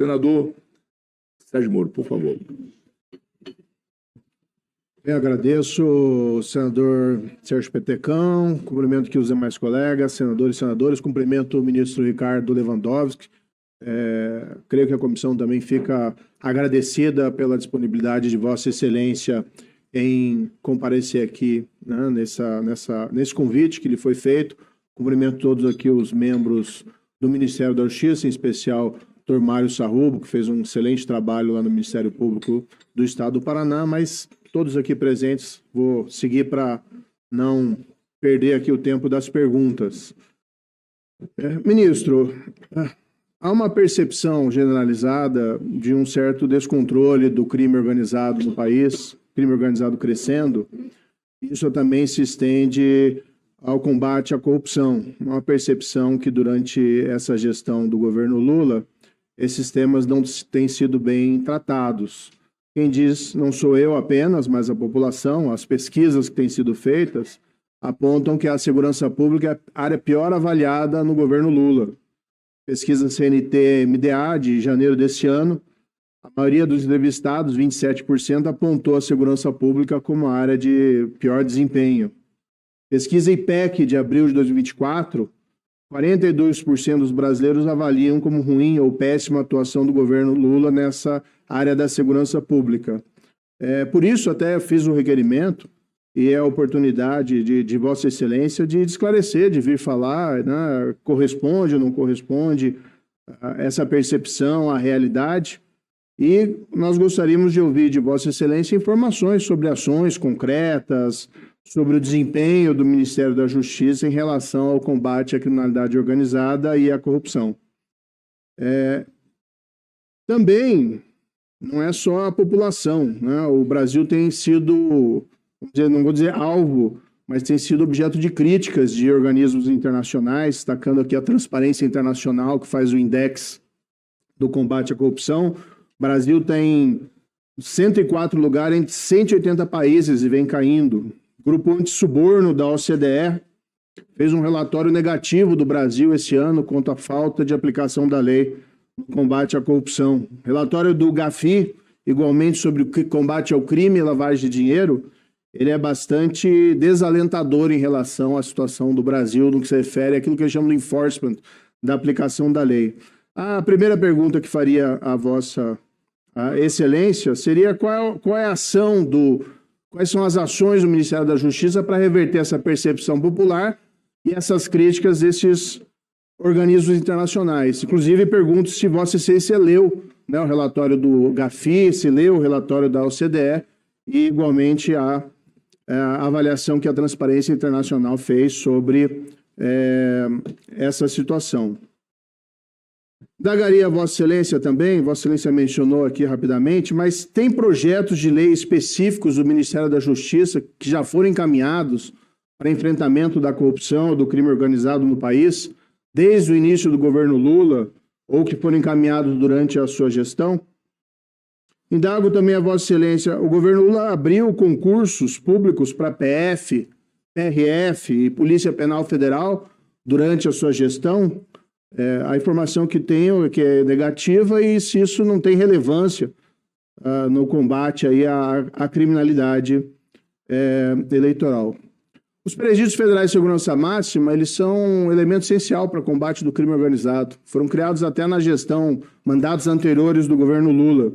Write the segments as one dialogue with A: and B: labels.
A: Senador Sérgio Moro, por favor.
B: Eu agradeço, senador Sérgio Petecão, cumprimento aqui os demais colegas, senadores e senadoras, cumprimento o ministro Ricardo Lewandowski. Creio que a comissão também fica agradecida pela disponibilidade de Vossa Excelência em comparecer aqui, né, nesse convite que lhe foi feito. Cumprimento todos aqui os membros do Ministério da Justiça, em especial o Dr. Mário Sarrubo, que fez um excelente trabalho lá no Ministério Público do Estado do Paraná, mas todos aqui presentes, vou seguir para não perder aqui o tempo das perguntas. Ministro, há uma percepção generalizada de um certo descontrole do crime organizado no país, crime organizado crescendo. Isso também se estende ao combate à corrupção. Uma percepção que durante essa gestão do governo Lula, esses temas não têm sido bem tratados. Quem diz, não sou eu apenas, mas a população, as pesquisas que têm sido feitas, apontam que a segurança pública é a área pior avaliada no governo Lula. Pesquisa CNT-MDA de janeiro deste ano, a maioria dos entrevistados, 27%, apontou a segurança pública como a área de pior desempenho. Pesquisa IPEC de abril de 2024, 42% dos brasileiros avaliam como ruim ou péssima a atuação do governo Lula nessa área da segurança pública. Por isso, até fiz um requerimento, e é a oportunidade de Vossa Excelência de esclarecer, de vir falar, né, corresponde ou não corresponde essa percepção à realidade. E nós gostaríamos de ouvir de Vossa Excelência informações sobre ações concretas, sobre o desempenho do Ministério da Justiça em relação ao combate à criminalidade organizada e à corrupção. Também não é só a população, né? O Brasil tem sido, não vou dizer alvo, mas tem sido objeto de críticas de organismos internacionais, destacando aqui a Transparência Internacional, que faz o index do combate à corrupção. O Brasil tem 104 lugares entre 180 países e vem caindo. O Grupo Antissuborno da OCDE fez um relatório negativo do Brasil esse ano quanto à falta de aplicação da lei no combate à corrupção. Relatório do GAFI, igualmente sobre o combate ao crime e lavagem de dinheiro, ele é bastante desalentador em relação à situação do Brasil no que se refere àquilo que eles chamam de enforcement, da aplicação da lei. A primeira pergunta que faria a Vossa Excelência seria qual é a ação quais são as ações do Ministério da Justiça para reverter essa percepção popular e essas críticas desses organismos internacionais. Inclusive, pergunto se Vossa Excelência leu, né, o relatório do GAFI, se leu o relatório da OCDE e, igualmente, a avaliação que a Transparência Internacional fez sobre essa situação. Indagaria a Vossa Excelência também, Vossa Excelência mencionou aqui rapidamente, mas tem projetos de lei específicos do Ministério da Justiça que já foram encaminhados para enfrentamento da corrupção, do crime organizado no país, desde o início do governo Lula, ou que foram encaminhados durante a sua gestão? Indago também a Vossa Excelência, o governo Lula abriu concursos públicos para PF, PRF e Polícia Penal Federal durante a sua gestão? A informação que tenho é que é negativa e se isso não tem relevância no combate aí à criminalidade eleitoral. Os presídios federais de segurança máxima, eles são um elemento essencial para o combate do crime organizado. Foram criados até na gestão, mandatos anteriores do governo Lula.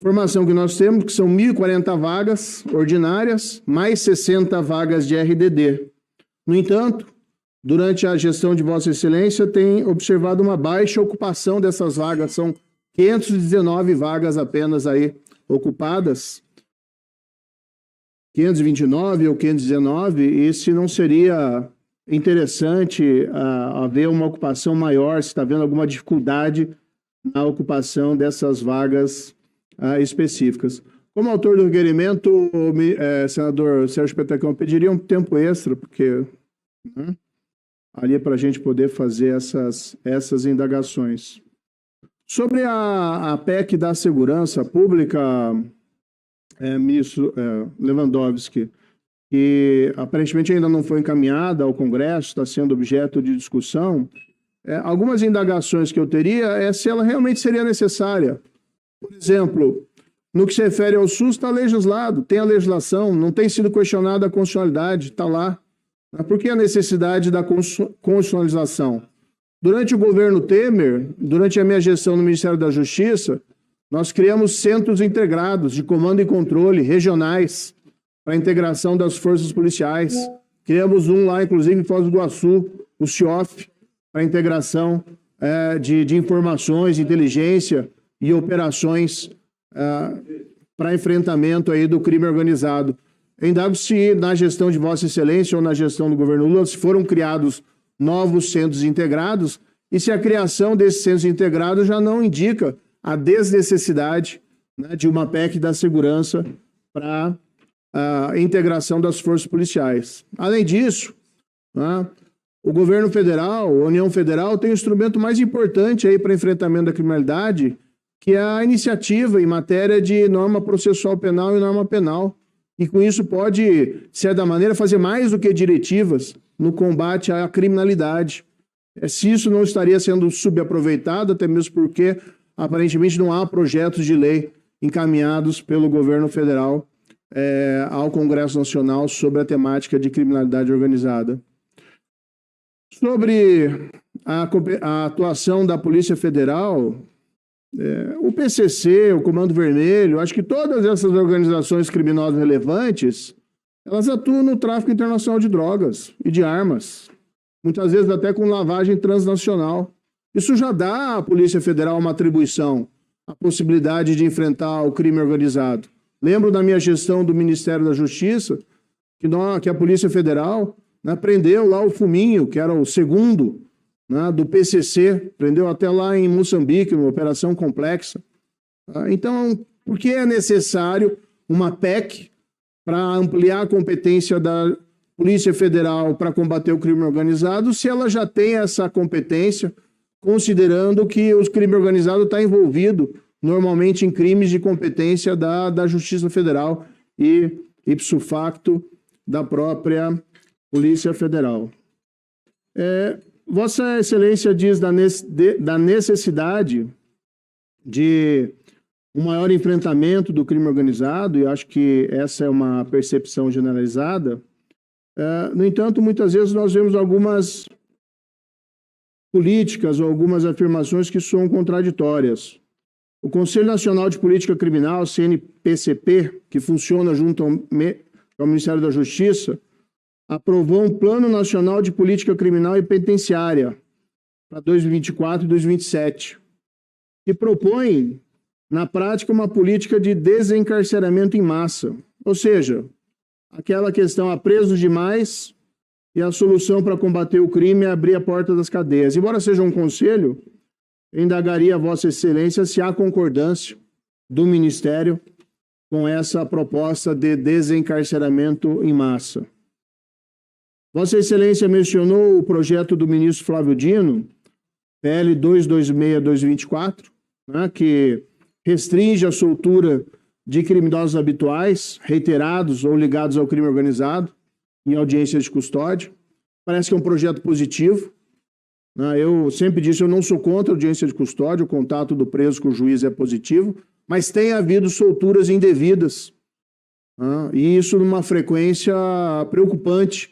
B: Informação que nós temos que são 1.040 vagas ordinárias, mais 60 vagas de RDD. No entanto, durante a gestão de Vossa Excelência, tem observado uma baixa ocupação dessas vagas. São 519 vagas apenas aí ocupadas. 529 ou 519, e se não seria interessante haver uma ocupação maior, se está havendo alguma dificuldade na ocupação dessas vagas específicas. Como autor do requerimento, o senador Sérgio Petecão pediria um tempo extra, porque ali para a gente poder fazer essas indagações. Sobre a PEC da segurança pública, ministro Lewandowski, que aparentemente ainda não foi encaminhada ao Congresso, está sendo objeto de discussão, algumas indagações que eu teria é se ela realmente seria necessária. Por exemplo, no que se refere ao SUS, está legislado, tem a legislação, não tem sido questionada a constitucionalidade, está lá. Por que a necessidade da constitucionalização? Durante o governo Temer, durante a minha gestão no Ministério da Justiça, nós criamos centros integrados de comando e controle regionais para a integração das forças policiais. Criamos um lá, inclusive, em Foz do Iguaçu, o CIOF, para a integração de informações, inteligência e operações para enfrentamento aí do crime organizado. Eu indago se na gestão de Vossa Excelência ou na gestão do governo Lula se foram criados novos centros integrados e se a criação desses centros integrados já não indica a desnecessidade, né, de uma PEC da segurança para a integração das forças policiais. Além disso, né, o governo federal, a União Federal, tem um instrumento mais importante aí para enfrentamento da criminalidade, que é a iniciativa em matéria de norma processual penal e norma penal. E com isso pode, de certa maneira, fazer mais do que diretivas no combate à criminalidade. Se isso não estaria sendo subaproveitado, até mesmo porque, aparentemente, não há projetos de lei encaminhados pelo governo federal ao Congresso Nacional sobre a temática de criminalidade organizada. Sobre a atuação da Polícia Federal, o PCC, o Comando Vermelho, acho que todas essas organizações criminosas relevantes, elas atuam no tráfico internacional de drogas e de armas, muitas vezes até com lavagem transnacional. Isso já dá à Polícia Federal uma atribuição, a possibilidade de enfrentar o crime organizado. Lembro da minha gestão do Ministério da Justiça, que a Polícia Federal, né, prendeu lá o Fuminho, que era o segundo, né, do PCC, prendeu até lá em Moçambique, numa operação complexa. Então, por que é necessário uma PEC para ampliar a competência da Polícia Federal para combater o crime organizado, se ela já tem essa competência, considerando que o crime organizado está envolvido normalmente em crimes de competência da Justiça Federal e, ipso facto, da própria Polícia Federal. Vossa Excelência diz da necessidade de um maior enfrentamento do crime organizado, e acho que essa é uma percepção generalizada. No entanto, muitas vezes nós vemos algumas políticas ou algumas afirmações que são contraditórias. O Conselho Nacional de Política Criminal, CNPCP, que funciona junto ao Ministério da Justiça, aprovou um Plano Nacional de Política Criminal e Penitenciária para 2024 e 2027, que propõe, na prática, uma política de desencarceramento em massa. Ou seja, aquela questão, há presos demais e a solução para combater o crime é abrir a porta das cadeias. Embora seja um conselho, eu indagaria a Vossa Excelência se há concordância do Ministério com essa proposta de desencarceramento em massa. Vossa Excelência mencionou o projeto do ministro Flávio Dino, PL 226/2024, né, que restringe a soltura de criminosos habituais, reiterados ou ligados ao crime organizado, em audiência de custódia. Parece que é um projeto positivo. Eu sempre disse, eu não sou contra a audiência de custódia, o contato do preso com o juiz é positivo, mas tem havido solturas indevidas, e isso numa frequência preocupante.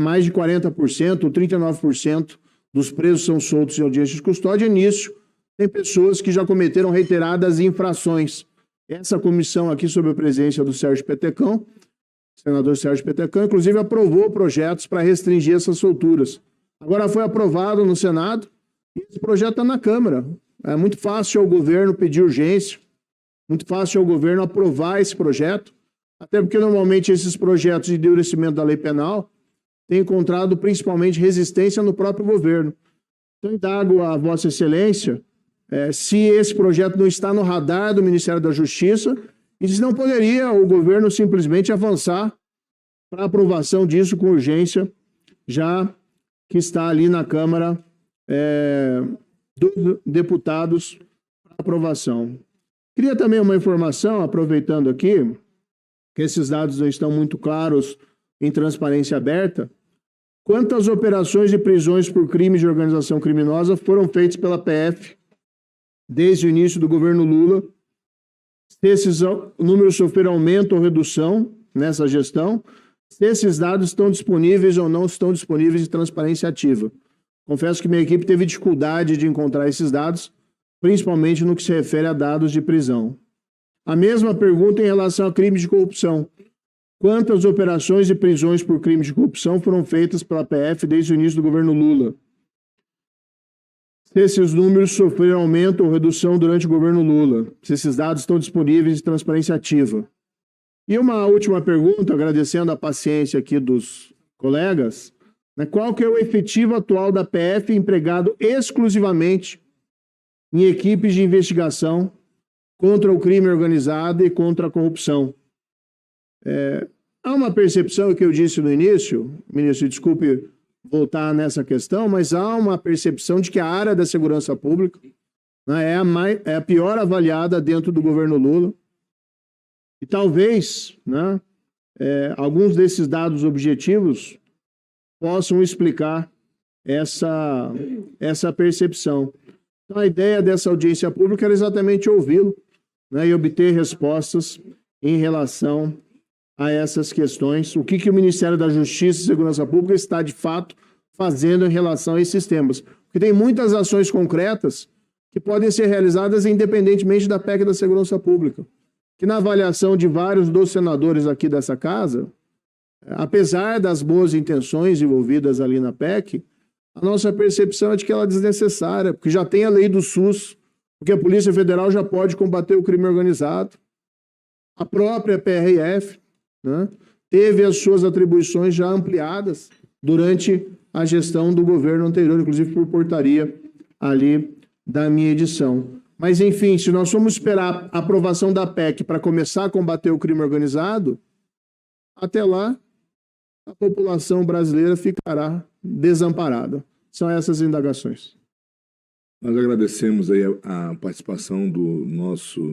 B: Mais de 40% ou 39% dos presos são soltos em audiência de custódia, e nisso tem pessoas que já cometeram reiteradas infrações. Essa comissão aqui, sob a presidência do Sérgio Petecão, senador Sérgio Petecão, inclusive aprovou projetos para restringir essas solturas. Agora foi aprovado no Senado e esse projeto está na Câmara. É muito fácil ao governo pedir urgência, muito fácil ao governo aprovar esse projeto, até porque normalmente esses projetos de endurecimento da lei penal têm encontrado principalmente resistência no próprio governo. Então, indago a Vossa Excelência se esse projeto não está no radar do Ministério da Justiça e se não poderia o governo simplesmente avançar para a aprovação disso com urgência, já que está ali na Câmara dos Deputados para aprovação. Queria também uma informação, aproveitando aqui, que esses dados não estão muito claros em transparência aberta. Quantas operações de prisões por crimes de organização criminosa foram feitas pela PF desde o início do governo Lula? Se esses números sofreram aumento ou redução nessa gestão, se esses dados estão disponíveis ou não estão disponíveis de transparência ativa. Confesso que minha equipe teve dificuldade de encontrar esses dados, principalmente no que se refere a dados de prisão. A mesma pergunta em relação a crimes de corrupção. Quantas operações de prisões por crimes de corrupção foram feitas pela PF desde o início do governo Lula? Se esses números sofreram aumento ou redução durante o governo Lula, se esses dados estão disponíveis de transparência ativa. E uma última pergunta, agradecendo a paciência aqui dos colegas, né, qual que é o efetivo atual da PF empregado exclusivamente em equipes de investigação contra o crime organizado e contra a corrupção? Há uma percepção que eu disse no início, ministro, desculpe voltar nessa questão, mas há uma percepção de que a área da segurança pública, né, é a pior avaliada dentro do governo Lula. E talvez, né, alguns desses dados objetivos possam explicar essa percepção. Então, a ideia dessa audiência pública era exatamente ouvi-lo, né, e obter respostas em relação a essas questões, o que o Ministério da Justiça e Segurança Pública está, de fato, fazendo em relação a esses temas. Porque tem muitas ações concretas que podem ser realizadas independentemente da PEC da Segurança Pública. Que na avaliação de vários dos senadores aqui dessa casa, apesar das boas intenções envolvidas ali na PEC, a nossa percepção é de que ela é desnecessária, porque já tem a lei do SUS, porque a Polícia Federal já pode combater o crime organizado. A própria PRF, né, teve as suas atribuições já ampliadas durante a gestão do governo anterior, inclusive por portaria ali da minha edição. Mas, enfim, se nós formos esperar a aprovação da PEC para começar a combater o crime organizado, até lá a população brasileira ficará desamparada. São essas indagações.
A: Nós agradecemos aí a participação do nosso